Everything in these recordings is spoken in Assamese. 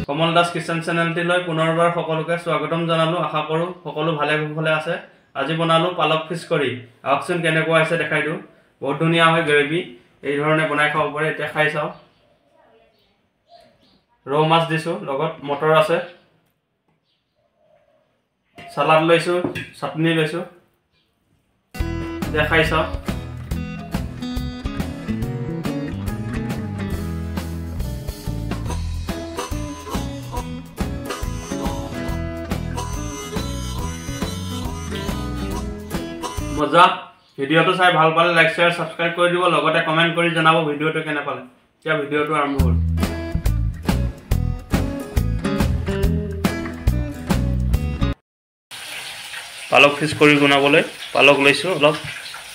কমল দাস কিচেন চেনেলটিলৈ পুনৰবাৰ সকলোকে স্বাগতম জনালোঁ। আশা কৰোঁ সকলো ভালে কুশলে আছে। আজি বনালোঁ পালক ফিছ কৰি। আহকচোন কেনেকুৱা হৈছে দেখাই দিওঁ। বহুত ধুনীয়া হয় গ্ৰেভি। এই ধৰণে বনাই খাব পাৰে। এতিয়া খাই চাওঁ। ৰৌ মাছ দিছোঁ, লগত মটৰ আছে, সালাড লৈছোঁ, চাটনি লৈছোঁ। এতিয়া খাই চাওঁ। মজা। ভিডিঅ'টো চাই ভাল পালে লাইক শ্বেয়াৰ সাবস্ক্ৰাইব কৰি দিব, লগতে কমেণ্ট কৰি জনাব ভিডিঅ'টো কেনে পালে। এতিয়া ভিডিঅ'টো আৰম্ভ হ'ল। পালক ফিছ কৰি বনাবলৈ পালক লৈছোঁ অলপ,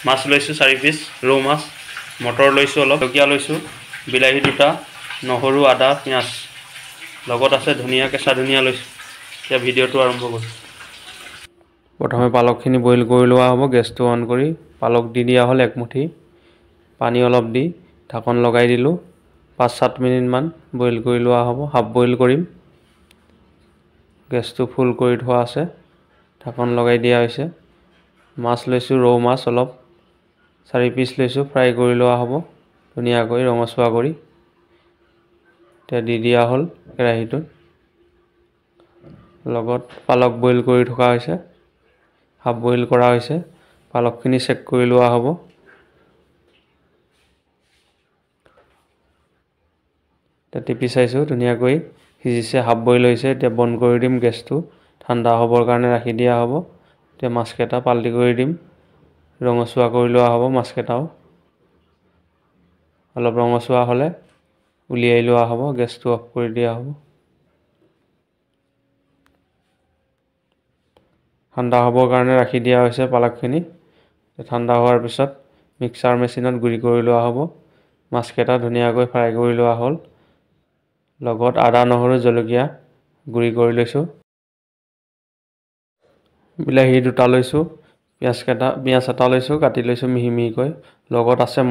মাছ লৈছোঁ 4 পিচ, ৰৌ মাছ, মটৰ লৈছোঁ অলপ, জলকীয়া লৈছোঁ, বিলাহী 2টা, নহৰু, আদা, পিঁয়াজ, লগত আছে ধনিয়া, কেঁচা ধনিয়া লৈছোঁ। এতিয়া ভিডিঅ'টো আৰম্ভ কৰোঁ। প্ৰথমে পালকখিনি বইল কৰি লোৱা হ'ব। গেছটো অন কৰি পালক দি দিয়া হ'ল 1 মুঠি, পানী অলপ দি ঢাকন লগাই দিলোঁ। 5-7 মিনিটমান বইল কৰি লোৱা হ'ব। হাফ বইল কৰিম। গেছটো ফুল কৰি থোৱা আছে, ঢাকন লগাই দিয়া হৈছে। মাছ লৈছোঁ, ৰৌ মাছ অলপ 4 পিচ লৈছোঁ, ফ্ৰাই কৰি লোৱা হ'ব ধুনীয়াকৈ ৰঙচুৱা কৰি। এতিয়া দি দিয়া হ'ল কেৰাহীটোত, লগত পালক বইল কৰি থকা হৈছে, হাফ বইল কৰা হৈছে। পালকখিনি চেক কৰি লোৱা হ'ব। এতিয়া টিপি চাইছোঁ, ধুনীয়াকৈ সিজিছে, হাফ বইল হৈছে। এতিয়া বন্ধ কৰি দিম গেছটো, ঠাণ্ডা হ'বৰ কাৰণে ৰাখি দিয়া হ'ব। এতিয়া মাছকেইটা পাল্টি কৰি দিম, ৰঙচুৱা কৰি লোৱা হ'ব মাছকেইটাও। অলপ ৰঙচুৱা হ'লে উলিয়াই লোৱা হ'ব, গেছটো অফ কৰি দিয়া হ'ব। ঠাণ্ডা হ'বৰ কাৰণে ৰাখি দিয়া হৈছে পালকখিনি। ঠাণ্ডা হোৱাৰ পিছত মিক্সাৰ মেচিনত গুড়ি কৰি লোৱা হ'ব। মাছকেইটা ধুনীয়াকৈ ফ্ৰাই কৰি লোৱা হ'ল, লগত আদা, নহৰু, জলকীয়া গুড়ি কৰি লৈছোঁ। বিলাহী 2টা লৈছোঁ, পিঁয়াজ এটা লৈছোঁ, কাটি লৈছোঁ মিহি মিহিকৈ। লগত আছে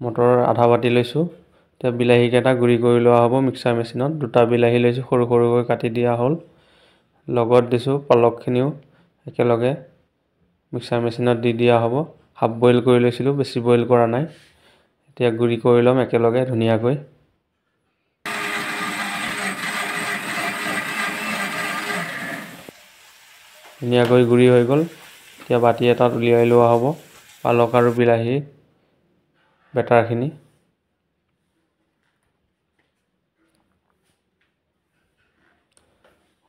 মটৰ আধা বাটি লৈছোঁ। এতিয়া বিলাহীকেইটা গুড়ি কৰি লোৱা হ'ব মিক্সাৰ মেচিনত। 2টা বিলাহী লৈছোঁ, সৰু সৰুকৈ কাটি দিয়া হ'ল। লগত দিছোঁ পালকখিনিও একেলগে মিক্সাৰ মেচিনত দি দিয়া হ'ব। হাফ বইল কৰি লৈছিলোঁ, বেছি বইল কৰা নাই। এতিয়া গুড়ি কৰি ল'ম একেলগে ধুনীয়াকৈ। ধুনীয়াকৈ গুড়ি হৈ গ'ল। এতিয়া বাতি এটাত উলিয়াই লোৱা হ'ব পালক আৰু বিলাহীৰ বেটাৰখিনি।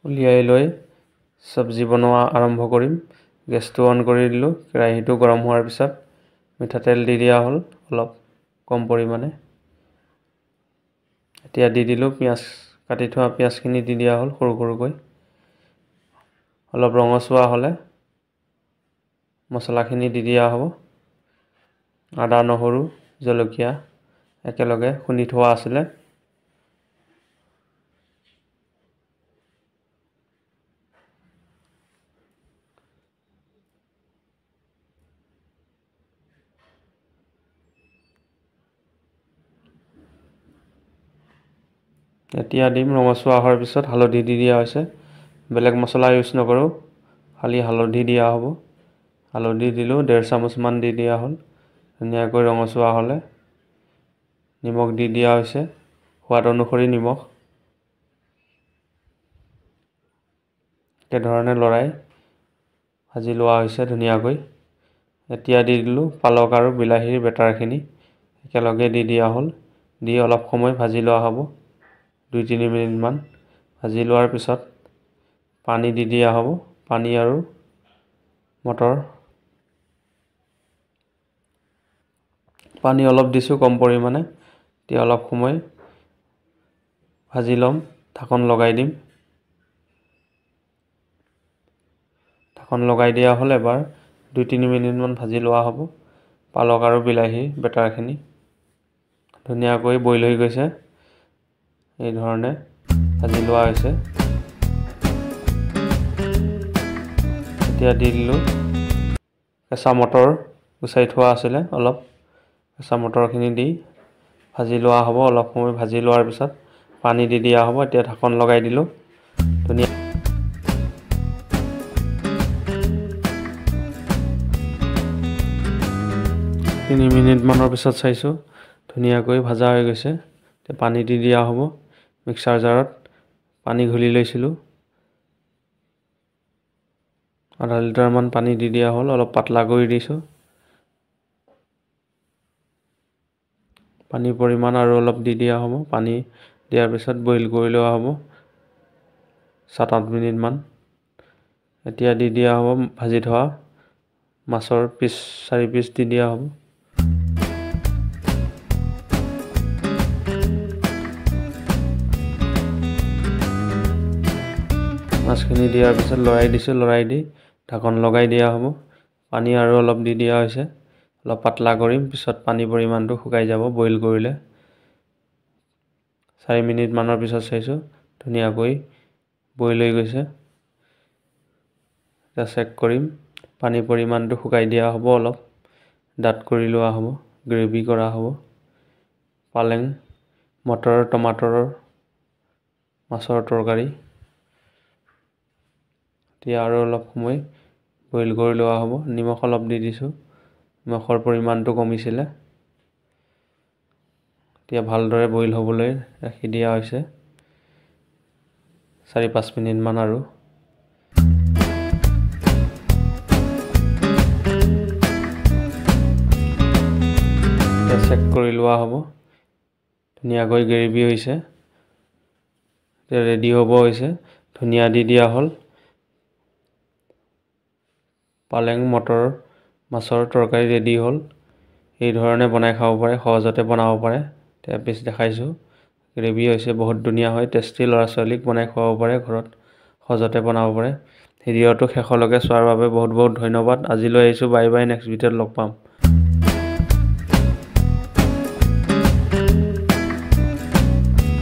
উলিয়াই লৈ চব্জি বনোৱা আৰম্ভ কৰিম। গেছটো অন কৰি দিলোঁ। কেৰাহীটো গৰম হোৱাৰ পিছত মিঠাতেল দি দিয়া হ'ল অলপ কম পৰিমাণে। এতিয়া দি দিলোঁ পিঁয়াজ, কাটি থোৱা পিঁয়াজখিনি দি দিয়া হ'ল সৰু সৰুকৈ। অলপ ৰঙচুৱা হ'লে মছলাখিনি দি দিয়া হ'ব। আদা, নহৰু, জলকীয়া একেলগে খুন্দি থোৱা আছিলে। এতিয়া দিম, ৰঙচুৱা হোৱাৰ পিছত হালধি দি দিয়া হৈছে। বেলেগ মছলা ইউজ নকৰোঁ, খালি হালধি দিয়া হ'ব। হালধি দিলোঁ, 1.5 চামুচমান দি দিয়া হ'ল। ধুনীয়াকৈ ৰঙচুৱা হ'লে নিমখ দি দিয়া হৈছে, সোৱাদ অনুসৰি নিমখ। একেধৰণে লৰাই ভাজি লোৱা হৈছে ধুনীয়াকৈ। এতিয়া দি দিলোঁ পালক আৰু বিলাহীৰ বেটাৰখিনি, একেলগে দি দিয়া হ'ল। দি অলপ সময় ভাজি লোৱা হ'ব, 2-3 মিনিটমান। ভাজি লোৱাৰ পিছত পানী দি দিয়া হ'ব, পানী আৰু মটৰ। পানী অলপ দিছোঁ কম পৰিমাণে। এতিয়া অলপ সময় ভাজি ল'ম, ঢাকন লগাই দিম। ঢাকন লগাই দিয়া হ'ল। এবাৰ 2-3 মিনিটমান ভাজি লোৱা হ'ব পালক আৰু বিলাহীৰ বেটাৰখিনি। ধুনীয়াকৈ বইল হৈ গৈছে, এই ধৰণে ভাজি লোৱা হৈছে। এতিয়া দি দিলোঁ কেঁচা মটৰ, গুচাই থোৱা আছিলে অলপ। কেঁচা মটৰখিনি দি ভাজি লোৱা হ'ব। অলপ সময় ভাজি লোৱাৰ পিছত পানী দি দিয়া হ'ব। এতিয়া ঢাকন লগাই দিলোঁ। ধুনীয়া 3 মিনিটমানৰ পিছত চাইছোঁ ধুনীয়াকৈ ভাজা হৈ গৈছে। এতিয়া পানী দি দিয়া হ'ব। মিক্সাৰ জাৰত পানী ঘুলি লৈছিলোঁ। আধা লিটাৰমান পানী দি দিয়া হ'ল। অলপ পাতলা কৰি দিছোঁ। পানীৰ পৰিমাণ আৰু অলপ দি দিয়া হ'ব। পানী দিয়াৰ পিছত বইল কৰি লোৱা হ'ব 7-8 মিনিটমান। এতিয়া দি দিয়া হ'ব ভাজি থোৱা মাছৰ 4 পিচ দি দিয়া হ'ব। মাছখিনি দিয়াৰ পিছত লৰাই দিছোঁ। লৰাই দি ঢাকন লগাই দিয়া হ'ব। পানী আৰু অলপ দি দিয়া হৈছে। অলপ পাতলা কৰিম, পিছত পানীৰ পৰিমাণটো শুকাই যাব বইল কৰিলে। 4 মিনিটমানৰ পিছত চাইছোঁ ধুনীয়াকৈ বইল হৈ গৈছে। এতিয়া চেক কৰিম। পানীৰ পৰিমাণটো শুকাই দিয়া হ'ব। অলপ ডাঠ কৰি লোৱা হ'ব। গ্ৰেভি কৰা হ'ব। পালেং, মটৰ, টমাটৰৰ মাছৰ তৰকাৰী। এতিয়া আৰু অলপ সময় বইল কৰি লোৱা হ'ব। নিমখ অলপ দি দিছোঁ। নিমখৰ পৰিমাণটো কমিছিলে। এতিয়া ভালদৰে বইল হ'বলৈ ৰাখি দিয়া হৈছে 4-5 মিনিটমান আৰু। এতিয়া চেক কৰি লোৱা হ'ব। ধুনীয়াকৈ গ্ৰেভি হৈছে। এতিয়া ৰেডি হ'ব হৈছে। ধনিয়া দি দিয়া হ'ল। পালেং, মটৰ, মাছৰ তৰকাৰী ৰেডি হ'ল। এই ধৰণে বনাই খাব পাৰে, সহজতে বনাব পাৰে। এতিয়া পিছ দেখাইছোঁ। গ্ৰেভি হৈছে বহুত ধুনীয়া হয়, টেষ্টি। ল'ৰা ছোৱালীক বনাই খুৱাব পাৰে, ঘৰত সহজতে বনাব পাৰে। ভিডিঅ'টো শেষলৈকে চোৱাৰ বাবে বহুত বহুত ধন্যবাদ। আজিলৈ আহিছোঁ। Bye bye. নেক্সট ভিডিঅ'ত লগ পাম।